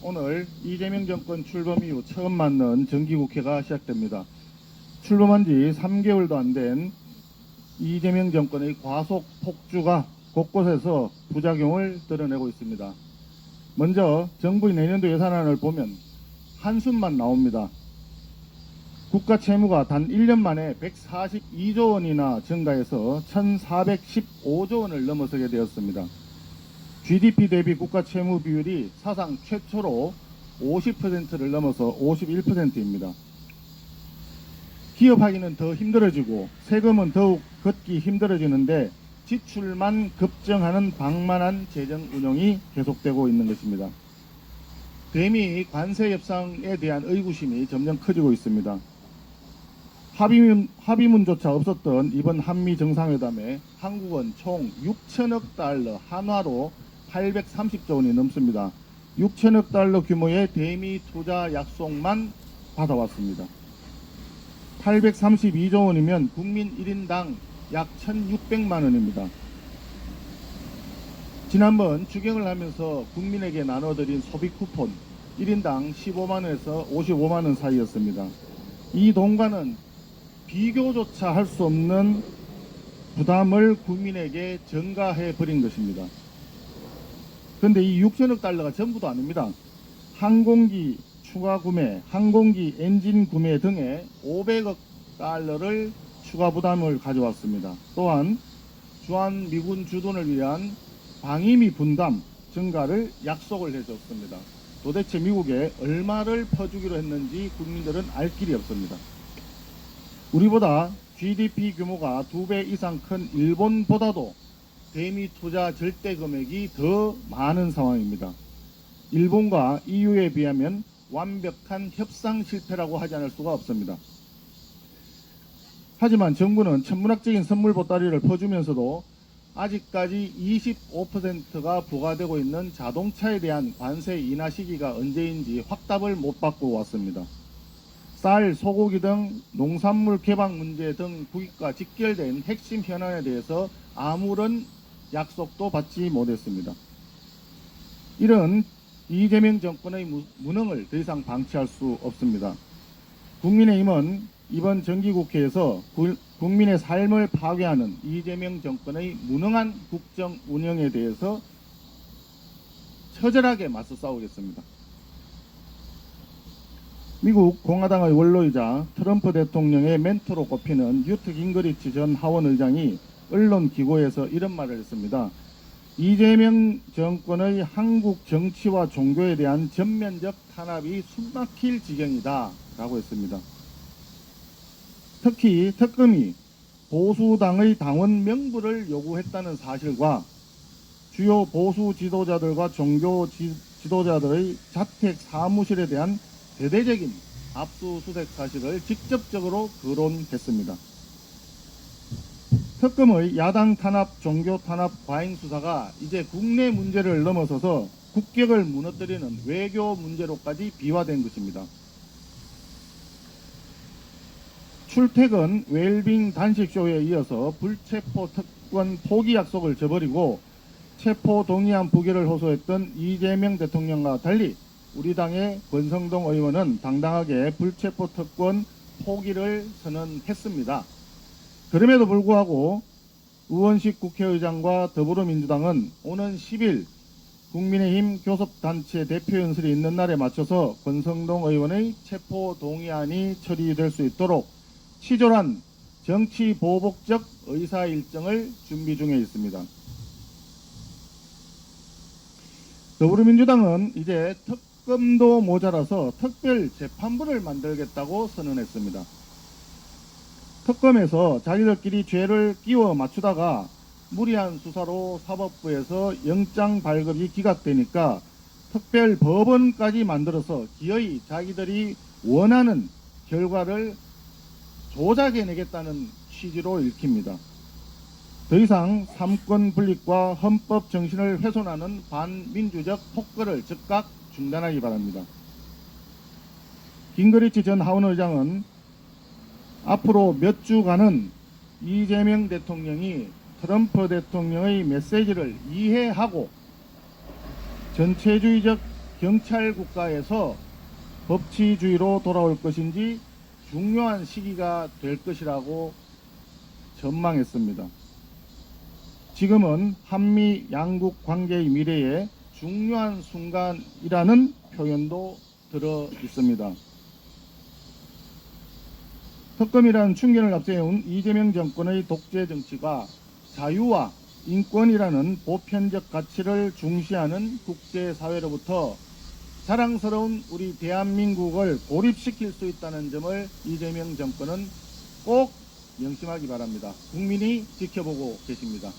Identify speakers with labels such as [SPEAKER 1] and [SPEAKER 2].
[SPEAKER 1] 오늘 이재명 정권 출범 이후 처음 맞는 정기국회가 시작됩니다. 출범한 지 3개월도 안 된 이재명 정권의 과속 폭주가 곳곳에서 부작용을 드러내고 있습니다. 먼저 정부의 내년도 예산안을 보면 한숨만 나옵니다. 국가 채무가 단 1년 만에 142조 원이나 증가해서 1,415조 원을 넘어서게 되었습니다. GDP 대비 국가 채무 비율이 사상 최초로 50%를 넘어서 51%입니다. 기업하기는 더 힘들어지고 세금은 더욱 걷기 힘들어지는데 지출만 급증하는 방만한 재정 운용이 계속되고 있는 것입니다. 대미 관세 협상에 대한 의구심이 점점 커지고 있습니다. 합의문조차 없었던 이번 한미 정상회담에 한국은 총 6천억 달러 한화로 830조 원이 넘습니다. 6천억 달러 규모의 대미 투자 약속만 받아왔습니다. 832조 원이면 국민 1인당 약 1,600만 원입니다. 지난번 추경을 하면서 국민에게 나눠드린 소비 쿠폰 1인당 15만 원에서 55만 원 사이였습니다. 이 돈과는 비교조차 할 수 없는 부담을 국민에게 전가해 버린 것입니다. 그런데 이 6천억 달러가 전부도 아닙니다. 항공기 추가 구매, 항공기 엔진 구매 등에 500억 달러를 추가 부담을 가져왔습니다. 또한 주한미군 주둔을 위한 방위비 분담 증가를 약속을 해줬습니다. 도대체 미국에 얼마를 퍼주기로 했는지 국민들은 알 길이 없습니다. 우리보다 GDP 규모가 2배 이상 큰 일본보다도 대미 투자 절대 금액이 더 많은 상황입니다. 일본과 EU에 비하면 완벽한 협상 실패라고 하지 않을 수가 없습니다. 하지만 정부는 천문학적인 선물 보따리를 퍼주면서도 아직까지 25%가 부과되고 있는 자동차에 대한 관세 인하 시기가 언제인지 확답을 못 받고 왔습니다. 쌀, 소고기 등 농산물 개방 문제 등 국익과 직결된 핵심 현안에 대해서 아무런 약속도 받지 못했습니다. 이런 이재명 정권의 무능을 더 이상 방치할 수 없습니다. 국민의힘은 이번 정기국회에서 국민의 삶을 파괴하는 이재명 정권의 무능한 국정 운영에 대해서 처절하게 맞서 싸우겠습니다. 미국 공화당의 원로이자 트럼프 대통령의 멘토로 꼽히는 뉴트 깅그리치 전 하원 의장이 언론 기고에서 이런 말을 했습니다. 이재명 정권의 한국 정치와 종교에 대한 전면적 탄압이 숨막힐 지경이다 라고 했습니다. 특히 특검이 보수당의 당원 명부를 요구했다는 사실과 주요 보수 지도자들과 종교 지도자들의 자택 사무실에 대한 대대적인 압수수색 사실을 직접적으로 거론했습니다. 특검의 야당 탄압, 종교 탄압 과잉 수사가 이제 국내 문제를 넘어서서 국격을 무너뜨리는 외교 문제로까지 비화된 것입니다. 출퇴근 웰빙 단식쇼에 이어서 불체포 특권 포기 약속을 저버리고 체포 동의안 부결을 호소했던 이재명 대통령과 달리 우리 당의 권성동 의원은 당당하게 불체포 특권 포기를 선언했습니다. 그럼에도 불구하고 우원식 국회의장과 더불어민주당은 오는 10일 국민의힘 교섭단체 대표연설이 있는 날에 맞춰서 권성동 의원의 체포 동의안이 처리될 수 있도록 치졸한 정치 보복적 의사 일정을 준비 중에 있습니다. 더불어민주당은 이제 특검도 모자라서 특별 재판부를 만들겠다고 선언했습니다. 특검에서 자기들끼리 죄를 끼워 맞추다가 무리한 수사로 사법부에서 영장 발급이 기각되니까 특별 법원까지 만들어서 기어이 자기들이 원하는 결과를 조작해내겠다는 취지로 읽힙니다. 더 이상 삼권 분립과 헌법 정신을 훼손하는 반민주적 폭거를 즉각 중단하기 바랍니다. 깅그리치 전 하원 의장은 앞으로 몇 주간은 이재명 대통령이 트럼프 대통령의 메시지를 이해하고 전체주의적 경찰 국가에서 법치주의로 돌아올 것인지 중요한 시기가 될 것이라고 전망했습니다. 지금은 한미 양국 관계의 미래에 중요한 순간이라는 표현도 들어 있습니다. 특검이란 충견을 앞세운 이재명 정권의 독재 정치가 자유와 인권이라는 보편적 가치를 중시하는 국제사회로부터 자랑스러운 우리 대한민국을 고립시킬 수 있다는 점을 이재명 정권은 꼭 명심하기 바랍니다. 국민이 지켜보고 계십니다.